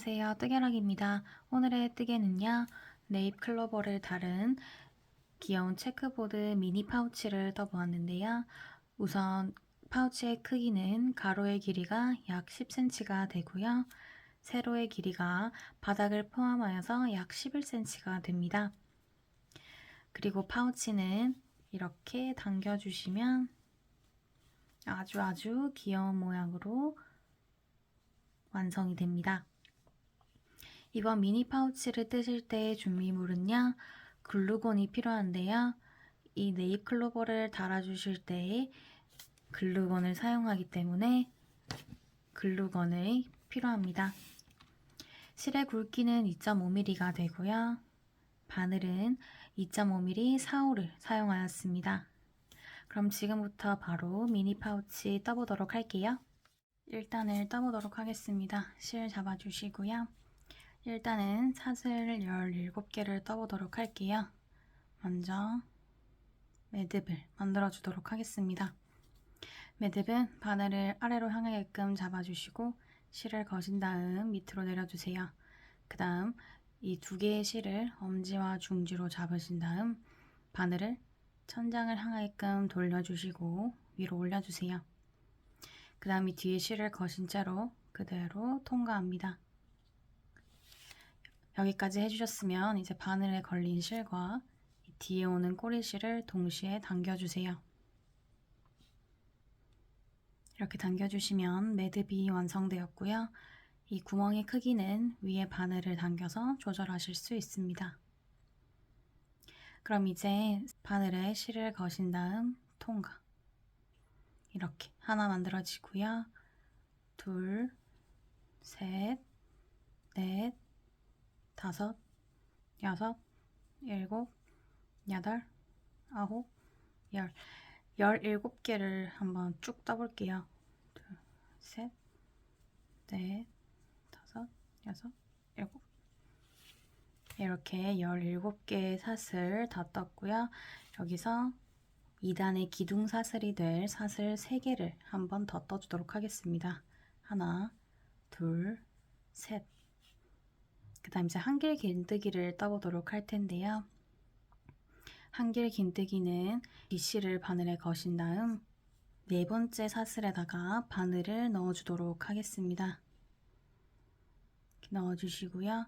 안녕하세요. 뜨개락입니다. 오늘의 뜨개는요, 네잎 클로버를 다른 귀여운 체크보드 미니 파우치를 떠보았는데요. 우선 파우치의 크기는 가로의 길이가 약 10cm가 되고요. 세로의 길이가 바닥을 포함하여서 약 11cm가 됩니다. 그리고 파우치는 이렇게 당겨주시면 아주 귀여운 모양으로 완성이 됩니다. 이번 미니 파우치를 뜨실 때 준비물은요, 글루건이 필요한데요. 이 네잎 클로버를 달아주실 때 글루건을 사용하기 때문에 글루건이 필요합니다. 실의 굵기는 2.5mm가 되고요. 바늘은 2.5mm 4호를 사용하였습니다. 그럼 지금부터 바로 미니 파우치 떠보도록 할게요. 일단을 떠보도록 하겠습니다. 실 잡아주시고요. 일단은 사슬 17개를 떠보도록 할게요. 먼저 매듭을 만들어 주도록 하겠습니다. 매듭은 바늘을 아래로 향하게끔 잡아주시고 실을 거신 다음 밑으로 내려주세요. 그 다음 이 두 개의 실을 엄지와 중지로 잡으신 다음 바늘을 천장을 향하게끔 돌려주시고 위로 올려주세요. 그 다음 이 뒤에 실을 거신 채로 그대로 통과합니다. 여기까지 해주셨으면 이제 바늘에 걸린 실과 뒤에 오는 꼬리실을 동시에 당겨주세요. 이렇게 당겨주시면 매듭이 완성되었고요. 이 구멍의 크기는 위에 바늘을 당겨서 조절하실 수 있습니다. 그럼 이제 바늘에 실을 거신 다음 통과. 이렇게 하나 만들어지고요. 둘, 셋, 넷, 다섯, 여섯, 일곱, 여덟, 아홉, 17개를 한번 쭉 떠볼게요. 둘, 셋, 넷, 다섯, 여섯, 일곱. 이렇게 17개의 사슬 다 떴고요. 여기서 2단의 기둥 사슬이 될 사슬 3개를 한번 더 떠주도록 하겠습니다. 하나, 둘, 셋. 그 다음 이제 한길 긴뜨기를 떠보도록 할 텐데요. 한길 긴뜨기는 빗실을 바늘에 거신 다음 네 번째 사슬에다가 바늘을 넣어주도록 하겠습니다. 이렇게 넣어주시고요.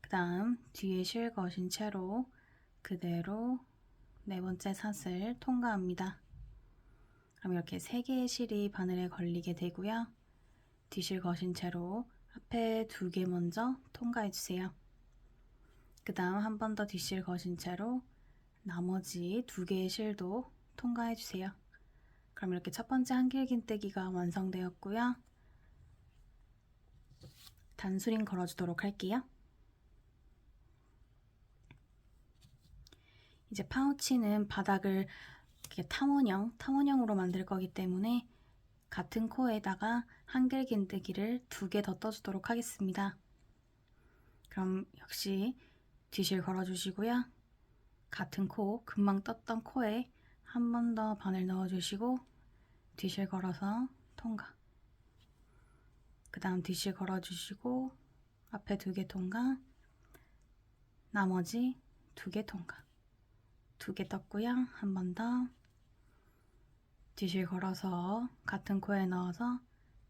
그 다음 뒤에 실 거신 채로 그대로 네 번째 사슬 통과합니다. 그럼 이렇게 3개의 실이 바늘에 걸리게 되고요. 뒤실 거신 채로 앞에 2개 먼저 통과해 주세요. 그 다음 한 번 더 뒷실 거신 채로 나머지 2개의 실도 통과해 주세요. 그럼 이렇게 첫 번째 한길긴뜨기가 완성되었고요. 단수링 걸어주도록 할게요. 이제 파우치는 바닥을 이렇게 탐원형으로 만들 거기 때문에 같은 코에다가 한길긴뜨기를 2개 더 떠주도록 하겠습니다. 그럼 역시 뒤실 걸어주시고요. 같은 코, 금방 떴던 코에 한 번 더 바늘 넣어주시고 뒤실 걸어서 통과. 그 다음 뒤실 걸어주시고 앞에 2개 통과, 나머지 2개 통과. 2개 떴고요. 한 번 더 뒤실 걸어서 같은 코에 넣어서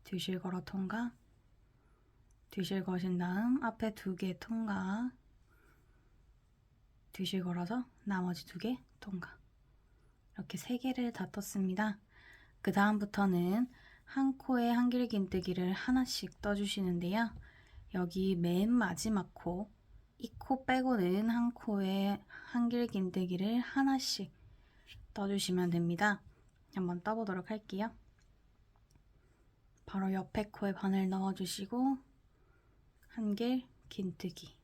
뒤실 걸어 통과, 뒤실 거신 다음 앞에 2개 통과, 뒤실 걸어서 나머지 2개 통과. 이렇게 3개를 다 떴습니다. 그 다음부터는 한 코에 한길긴뜨기를 하나씩 떠주시는데요. 여기 맨 마지막 코, 이 코 빼고는 한 코에 한길긴뜨기를 하나씩 떠주시면 됩니다. 한번 떠보도록 할게요. 바로 옆에 코에 바늘 넣어주시고 한길긴뜨기,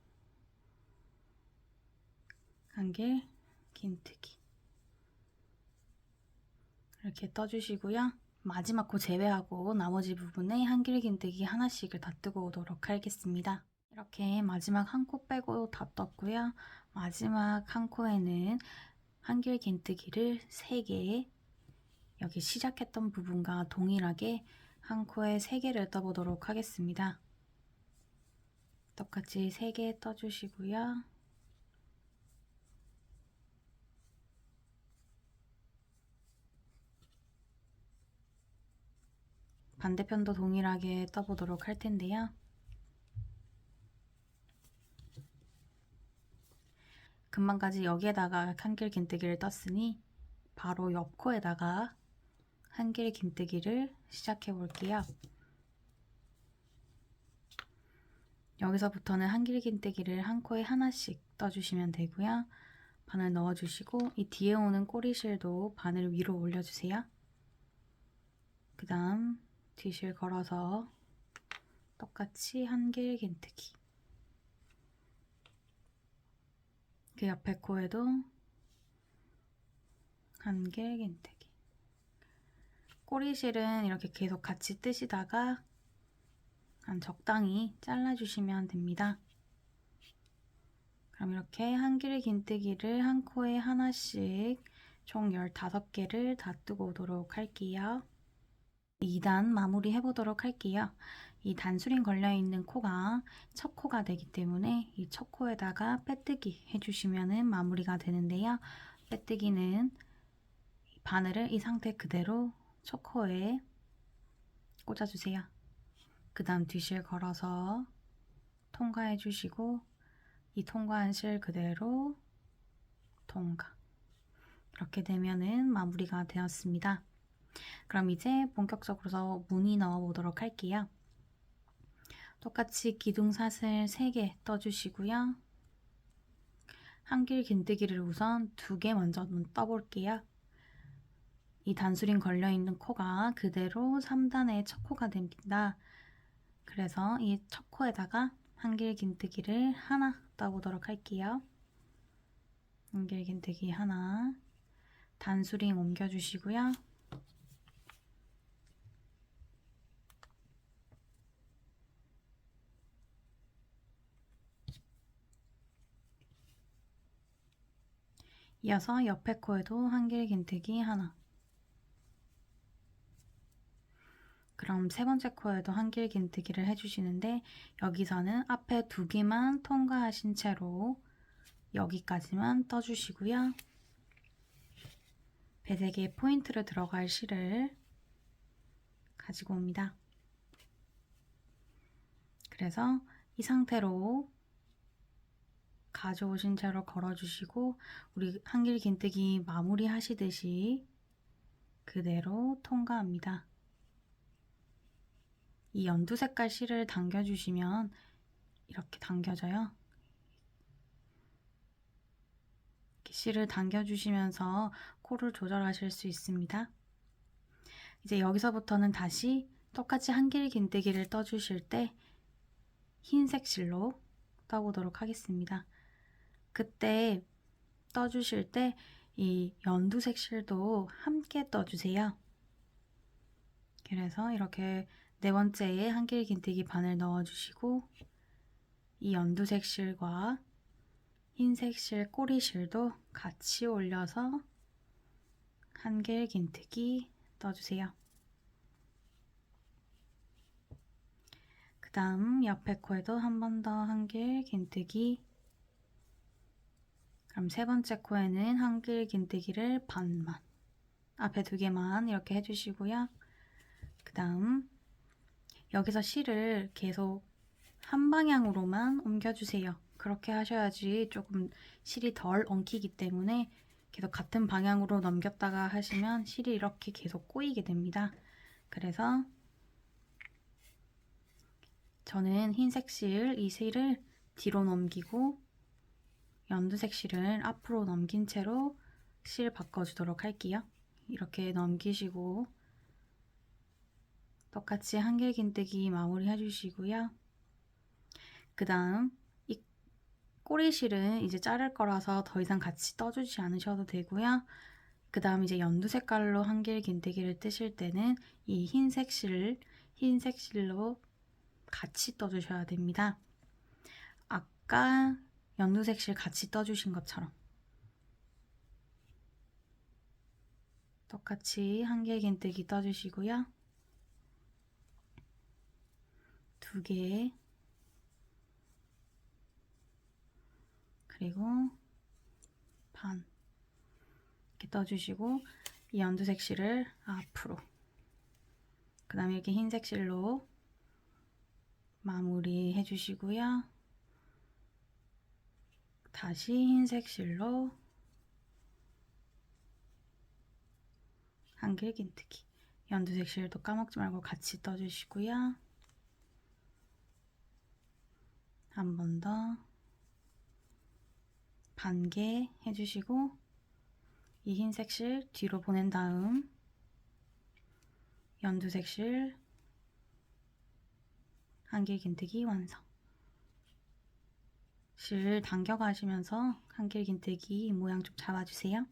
한길긴뜨기 이렇게 떠주시고요. 마지막 코 제외하고 나머지 부분에 한길긴뜨기 하나씩을 다 뜨고 오도록 하겠습니다. 이렇게 마지막 한 코 빼고 다 떴고요. 마지막 한 코에는 한길긴뜨기를 3개, 여기 시작했던 부분과 동일하게 한 코에 3개를 떠보도록 하겠습니다. 똑같이 3개 떠주시고요. 반대편도 동일하게 떠보도록 할 텐데요. 금방까지 여기에다가 한길 긴뜨기를 떴으니 바로 옆 코에다가 한길 긴뜨기를 시작해 볼게요. 여기서부터는 한길 긴뜨기를 한 코에 하나씩 떠주시면 되고요. 바늘 넣어주시고 이 뒤에 오는 꼬리실도 바늘 위로 올려주세요. 그 다음 뒤실 걸어서 똑같이 한길 긴뜨기, 그 옆에 코에도 한길 긴뜨기. 꼬리실은 이렇게 계속 같이 뜨시다가 한 적당히 잘라주시면 됩니다. 그럼 이렇게 한길 긴뜨기를 한 코에 하나씩 총 15개를 다 뜨고 오도록 할게요. 2단 마무리 해보도록 할게요. 이 단수링 걸려있는 코가 첫 코가 되기 때문에 이 첫 코에다가 빼뜨기 해주시면 마무리가 되는데요. 빼뜨기는 바늘을 이 상태 그대로 첫 코에 꽂아주세요. 그 다음 뒤실 걸어서 통과해 주시고 이 통과한 실 그대로 통과. 이렇게 되면은 마무리가 되었습니다. 그럼 이제 본격적으로 무늬 넣어 보도록 할게요. 똑같이 기둥사슬 3개 떠주시고요. 한길 긴뜨기를 우선 2개 먼저 떠볼게요. 이 단수링 걸려있는 코가 그대로 3단의 첫 코가 됩니다. 그래서 이 첫 코에다가 한길 긴뜨기를 하나 떠보도록 할게요. 한길 긴뜨기 하나, 단수링 옮겨주시고요. 이어서 옆에 코에도 한길 긴뜨기 하나. 그럼 세 번째 코에도 한길 긴뜨기를 해주시는데 여기서는 앞에 2개만 통과하신 채로 여기까지만 떠주시고요. 배색에 포인트를 들어갈 실을 가지고 옵니다. 그래서 이 상태로 가져오신 채로 걸어주시고 우리 한길 긴뜨기 마무리 하시듯이 그대로 통과합니다. 이 연두 색깔 실을 당겨주시면 이렇게 당겨져요. 이렇게 실을 당겨주시면서 코를 조절하실 수 있습니다. 이제 여기서부터는 다시 똑같이 한길 긴뜨기를 떠주실 때 흰색 실로 떠보도록 하겠습니다. 그때 떠주실 때 이 연두색 실도 함께 떠주세요. 그래서 이렇게 네 번째에 한길 긴뜨기 바늘 넣어주시고 이 연두색 실과 흰색 실 꼬리실도 같이 올려서 한길 긴뜨기 떠주세요. 그 다음 옆에 코에도 한 번 더 한길 긴뜨기. 그럼 세 번째 코에는 한길 긴뜨기를 반만, 앞에 2개만 이렇게 해주시고요. 그 다음 여기서 실을 계속 한 방향으로만 옮겨주세요. 그렇게 하셔야지 조금 실이 덜 엉키기 때문에 계속 같은 방향으로 넘겼다가 하시면 실이 이렇게 계속 꼬이게 됩니다. 그래서 저는 흰색 실, 이 실을 뒤로 넘기고 연두색 실을 앞으로 넘긴 채로 실 바꿔주도록 할게요. 이렇게 넘기시고 똑같이 한길 긴뜨기 마무리 해주시고요. 그 다음 이 꼬리실은 이제 자를 거라서 더 이상 같이 떠주지 않으셔도 되고요. 그 다음 이제 연두 색깔로 한길 긴뜨기를 뜨실 때는 이 흰색 실로 같이 떠주셔야 됩니다. 아까 연두색 실 같이 떠주신 것처럼 똑같이 한길 긴뜨기 떠주시고요. 2개, 그리고 반 이렇게 떠주시고 이 연두색 실을 앞으로, 그 다음에 이렇게 흰색 실로 마무리 해주시고요. 다시 흰색 실로 한길 긴뜨기, 연두색 실도 까먹지 말고 같이 떠주시고요. 한 번 더 반개 해주시고 이 흰색 실 뒤로 보낸 다음 연두색 실 한길 긴뜨기 완성. 실 당겨 가시면서 한길 긴뜨기 모양 좀 잡아주세요.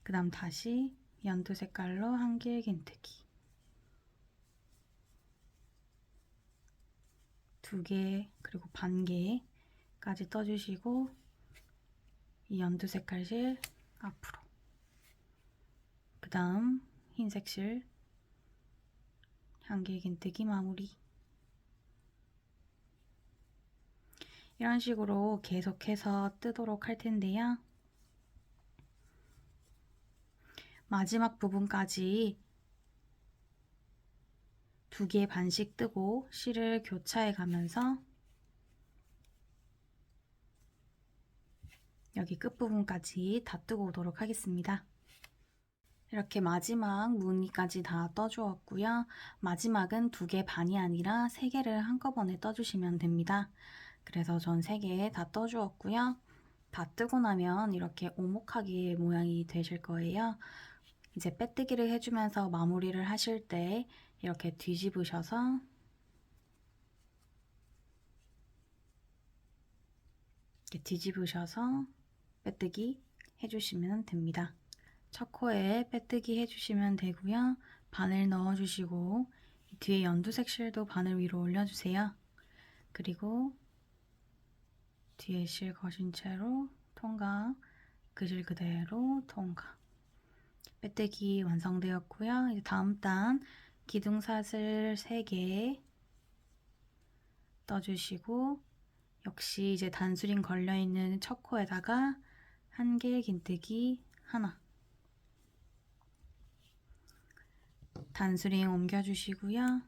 그 다음 다시 연두 색깔로 한길 긴뜨기 2개 그리고 반개까지 떠주시고 이 연두 색깔 실 앞으로, 그 다음 흰색 실 한길 긴뜨기 마무리. 이런 식으로 계속해서 뜨도록 할 텐데요. 마지막 부분까지 2개 반씩 뜨고 실을 교차해 가면서 여기 끝부분까지 다 뜨고 오도록 하겠습니다. 이렇게 마지막 무늬까지 다 떠주었고요. 마지막은 2개 반이 아니라 3개를 한꺼번에 떠주시면 됩니다. 그래서 전 3개 다 떠주었고요. 다 뜨고 나면 이렇게 오목하게 모양이 되실 거예요. 이제 빼뜨기를 해주면서 마무리를 하실 때 이렇게 뒤집으셔서 빼뜨기 해주시면 됩니다. 첫 코에 빼뜨기 해주시면 되고요. 바늘 넣어주시고 뒤에 연두색 실도 바늘 위로 올려주세요. 그리고 뒤에 실 거신 채로 통과, 그 실 그대로 통과. 빼뜨기 완성되었고요. 이제 다음 단 기둥사슬 3개 떠주시고 역시 이제 단수링 걸려있는 첫 코에다가 한길 긴뜨기 하나, 단수링 옮겨주시고요.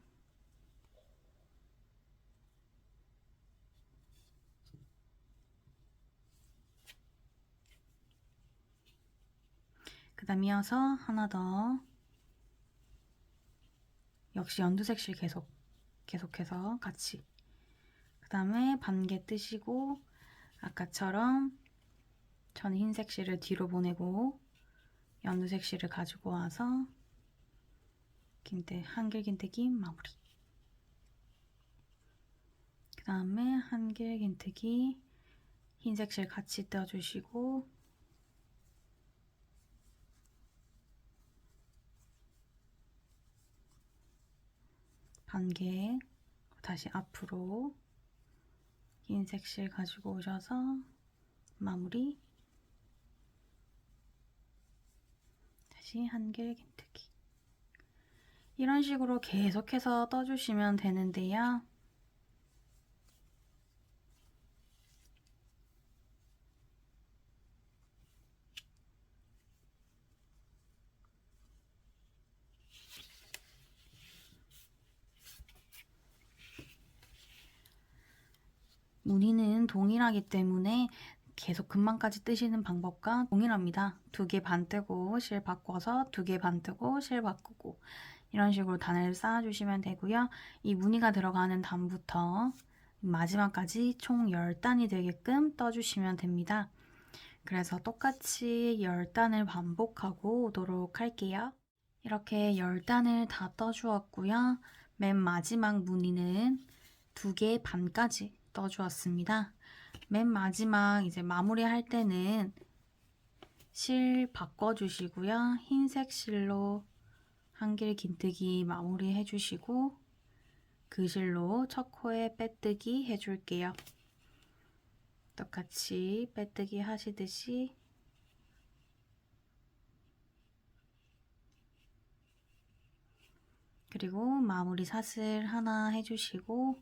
그 다음 이어서 하나 더, 역시 연두색 실 계속해서 같이, 그 다음에 반개 뜨시고 아까처럼 전 흰색 실을 뒤로 보내고 연두색 실을 가지고 와서 한길 긴뜨기 마무리. 그 다음에 한길 긴뜨기 흰색 실 같이 떠주시고 반개, 다시 앞으로 흰색 실 가지고 오셔서 마무리. 다시 한길 긴뜨기. 이런 식으로 계속해서 떠주시면 되는데요. 무늬는 동일하기 때문에 계속 금방까지 뜨시는 방법과 동일합니다. 2개 반 뜨고 실 바꿔서 2개 반 뜨고 실 바꾸고 이런 식으로 단을 쌓아주시면 되고요. 이 무늬가 들어가는 단부터 마지막까지 총 10단이 되게끔 떠주시면 됩니다. 그래서 똑같이 10단을 반복하고 오도록 할게요. 이렇게 10단을 다 떠주었고요. 맨 마지막 무늬는 2개 반까지 떠주었습니다. 맨 마지막 이제 마무리할 때는 실 바꿔주시고요. 흰색 실로 한길 긴뜨기 마무리 해주시고 그 실로 첫 코에 빼뜨기 해줄게요. 똑같이 빼뜨기 하시듯이 그리고 마무리 사슬 하나 해주시고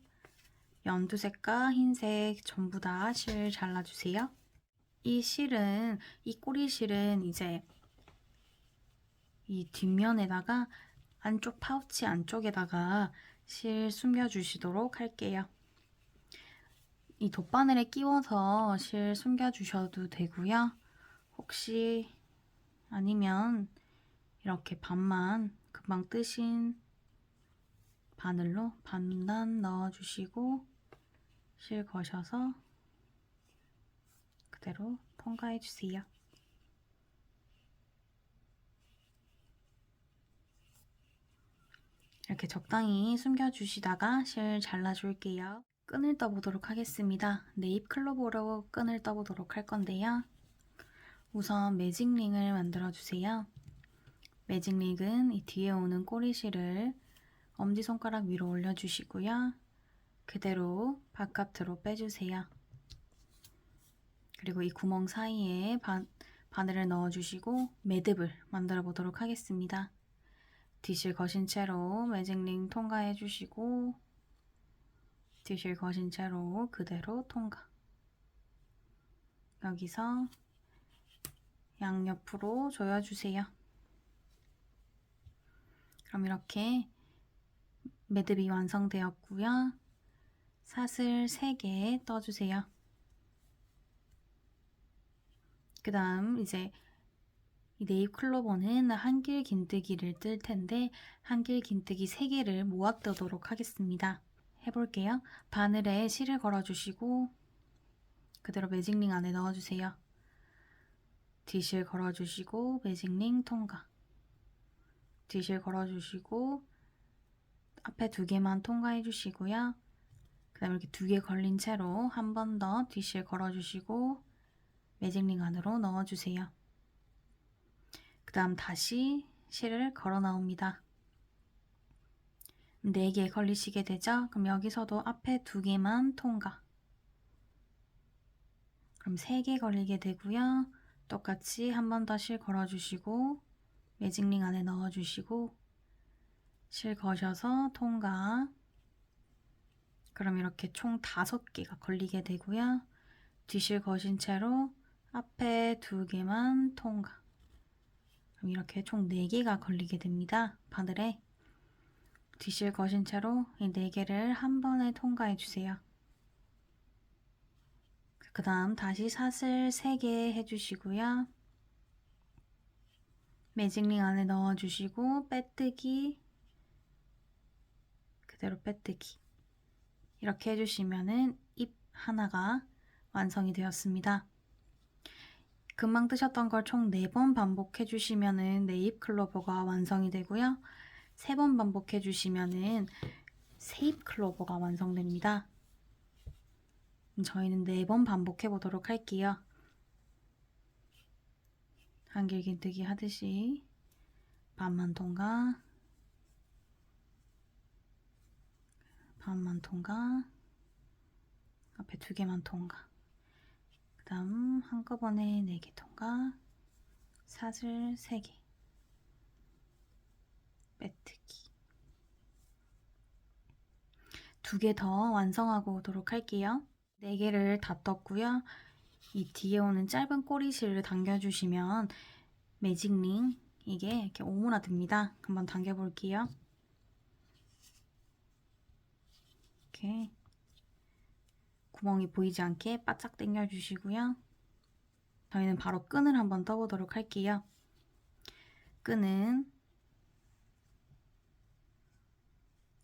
연두색과 흰색 전부 다 실 잘라주세요. 이 실은, 이 꼬리 실은 이제 이 뒷면에다가 안쪽 파우치 안쪽에다가 실 숨겨주시도록 할게요. 이 돗바늘에 끼워서 실 숨겨주셔도 되고요. 혹시 아니면 이렇게 반만 금방 뜨신 바늘로 반만 넣어주시고 실 거셔서 그대로 통과해주세요. 이렇게 적당히 숨겨주시다가 실 잘라줄게요. 끈을 떠보도록 하겠습니다. 네잎 클로버로 끈을 떠보도록 할 건데요. 우선 매직링을 만들어주세요. 매직링은 이 뒤에 오는 꼬리실을 엄지손가락 위로 올려주시고요. 그대로 바깥으로 빼주세요. 그리고 이 구멍 사이에 바늘을 넣어주시고 매듭을 만들어 보도록 하겠습니다. 뒤실 거신 채로 매직링 통과해 주시고 뒤실 거신 채로 그대로 통과. 여기서 양옆으로 조여주세요. 그럼 이렇게 매듭이 완성되었고요. 사슬 3개 떠주세요. 그 다음 이제 이 네잎 클로버는 한길 긴뜨기를 뜰 텐데 한길 긴뜨기 3개를 모아 뜨도록 하겠습니다. 해볼게요. 바늘에 실을 걸어주시고 그대로 매직링 안에 넣어주세요. 뒤실 걸어주시고 매직링 통과. 뒤실 걸어주시고 앞에 2개만 통과해 주시고요. 그 다음에 이렇게 2개 걸린 채로 한 번 더 뒤실 걸어주시고 매직링 안으로 넣어주세요. 그 다음 다시 실을 걸어 나옵니다. 4개 걸리시게 되죠? 그럼 여기서도 앞에 2개만 통과. 그럼 3개 걸리게 되고요. 똑같이 한 번 더 실 걸어주시고 매직링 안에 넣어주시고 실 거셔서 통과. 그럼 이렇게 총 5개가 걸리게 되고요. 뒤실 거신 채로 앞에 2개만 통과. 그럼 이렇게 총 4개가 걸리게 됩니다. 바늘에 뒤실 거신 채로 이 4개를 한 번에 통과해 주세요. 그 다음 다시 사슬 3개 해주시고요. 매직링 안에 넣어주시고 빼뜨기, 그대로 빼뜨기 이렇게 해주시면은 잎 하나가 완성이 되었습니다. 금방 뜨셨던 걸 총 4번 반복해 주시면은 네잎 클로버가 완성이 되고요. 3번 반복해 주시면은 새잎 클로버가 완성됩니다. 저희는 4번 반복해 보도록 할게요. 한길 긴뜨기 하듯이 반만 통과, 반만 통과, 앞에 2개만 통과. 그 다음 한꺼번에 4개 통과, 사슬 3개, 빼뜨기. 2개 더 완성하고 오도록 할게요. 4개를 다 떴고요. 이 뒤에 오는 짧은 꼬리실을 당겨주시면 매직링 이게 이렇게 오므라듭니다. 한번 당겨볼게요. 이렇게 구멍이 보이지 않게 바짝 당겨주시고요. 저희는 바로 끈을 한번 떠보도록 할게요. 끈은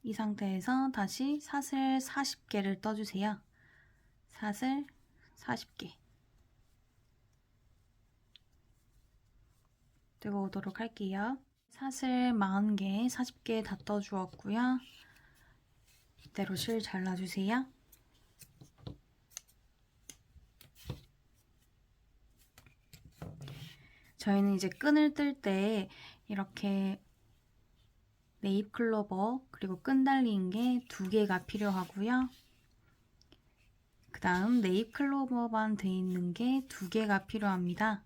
이 상태에서 다시 사슬 40개를 떠주세요. 사슬 40개 뜨고 오도록 할게요. 사슬 40개, 40개 다 떠주었고요. 이대로 실 잘라주세요. 저희는 이제 끈을 뜰 때 이렇게 네잎 클로버 그리고 끈 달린 게 2개가 필요하고요. 그 다음 네잎 클로버만 돼 있는 게 2개가 필요합니다.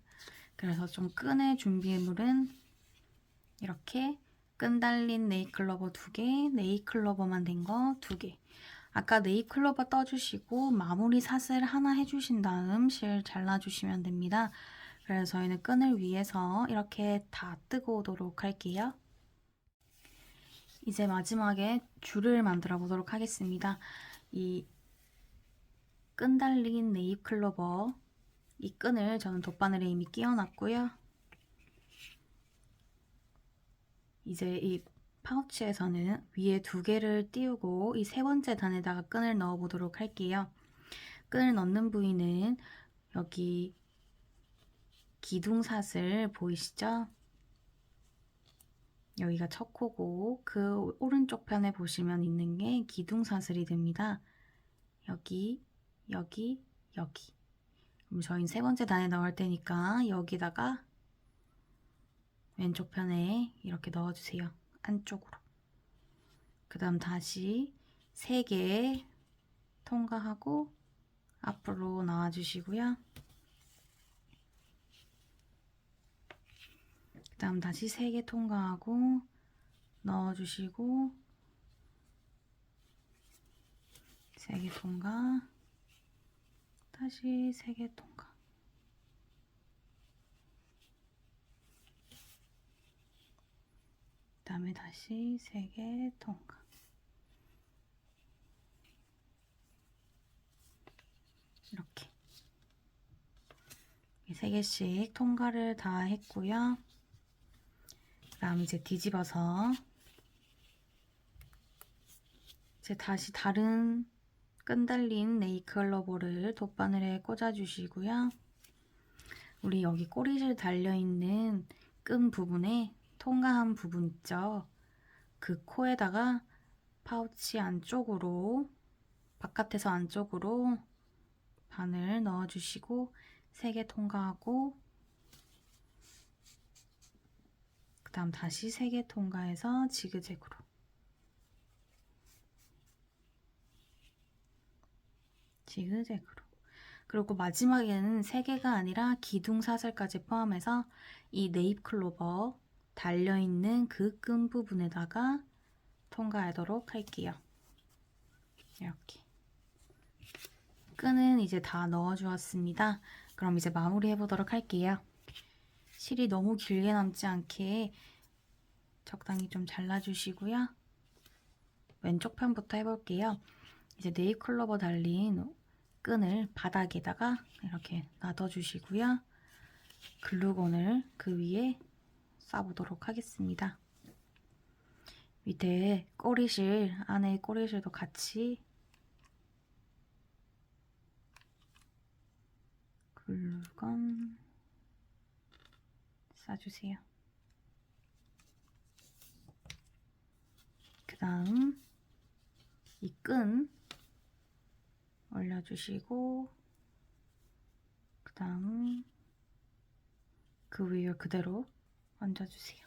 그래서 좀 끈의 준비물은 이렇게 끈 달린 네잎 클로버 2개, 네잎 클로버만 된 거 2개. 아까 네잎클로버 떠주시고 마무리 사슬 하나 해주신 다음 실 잘라주시면 됩니다. 그래서 저희는 끈을 위해서 이렇게 다 뜨고 오도록 할게요. 이제 마지막에 줄을 만들어 보도록 하겠습니다. 이 끈 달린 네잎클로버, 이 끈을 저는 돗바늘에 이미 끼워놨고요. 이제 이 파우치에서는 위에 2개를 띄우고 이 3번째 단에다가 끈을 넣어 보도록 할게요. 끈을 넣는 부위는 여기 기둥사슬 보이시죠? 여기가 첫 코고 그 오른쪽 편에 보시면 있는 게 기둥사슬이 됩니다. 여기, 여기, 여기. 그럼 저희는 3번째 단에 넣을 테니까 여기다가 왼쪽 편에 이렇게 넣어주세요. 안쪽으로. 그 다음 다시 3개 통과하고 앞으로 나와주시고요. 그 다음 다시 3개 통과하고 넣어주시고 3개 통과, 다시 3개 통과. 그 다음에 다시 3개 통과. 이렇게 3개씩 통과를 다 했고요. 그 다음 이제 뒤집어서 이제 다시 다른 끈 달린 네잎클로버를 돗바늘에 꽂아주시고요. 우리 여기 꼬리실 달려있는 끈 부분에 통과한 부분 있죠? 그 코에다가 파우치 안쪽으로, 바깥에서 안쪽으로 바늘 넣어주시고 3개 통과하고 그 다음 다시 3개 통과해서 지그재그로 지그재그로. 그리고 마지막에는 3개가 아니라 기둥사슬까지 포함해서 이 네잎클로버 달려있는 그 끈 부분에다가 통과하도록 할게요. 이렇게 끈은 이제 다 넣어주었습니다. 그럼 이제 마무리 해보도록 할게요. 실이 너무 길게 남지 않게 적당히 좀 잘라주시고요. 왼쪽 편부터 해볼게요. 이제 네잎클로버 달린 끈을 바닥에다가 이렇게 놔둬주시고요. 글루건을 그 위에 쏴보도록 하겠습니다. 밑에 꼬리실, 안에 꼬리실도 같이 글루건 쏴주세요. 그 다음 이 끈 올려주시고 그 다음 그 위에 그대로 얹어주세요.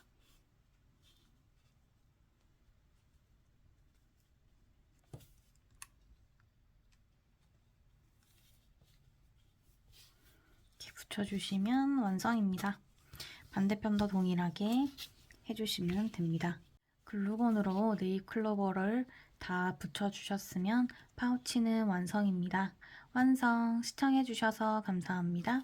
이렇게 붙여주시면 완성입니다. 반대편도 동일하게 해주시면 됩니다. 글루건으로 네잎클로버를 다 붙여주셨으면 파우치는 완성입니다. 완성! 시청해주셔서 감사합니다.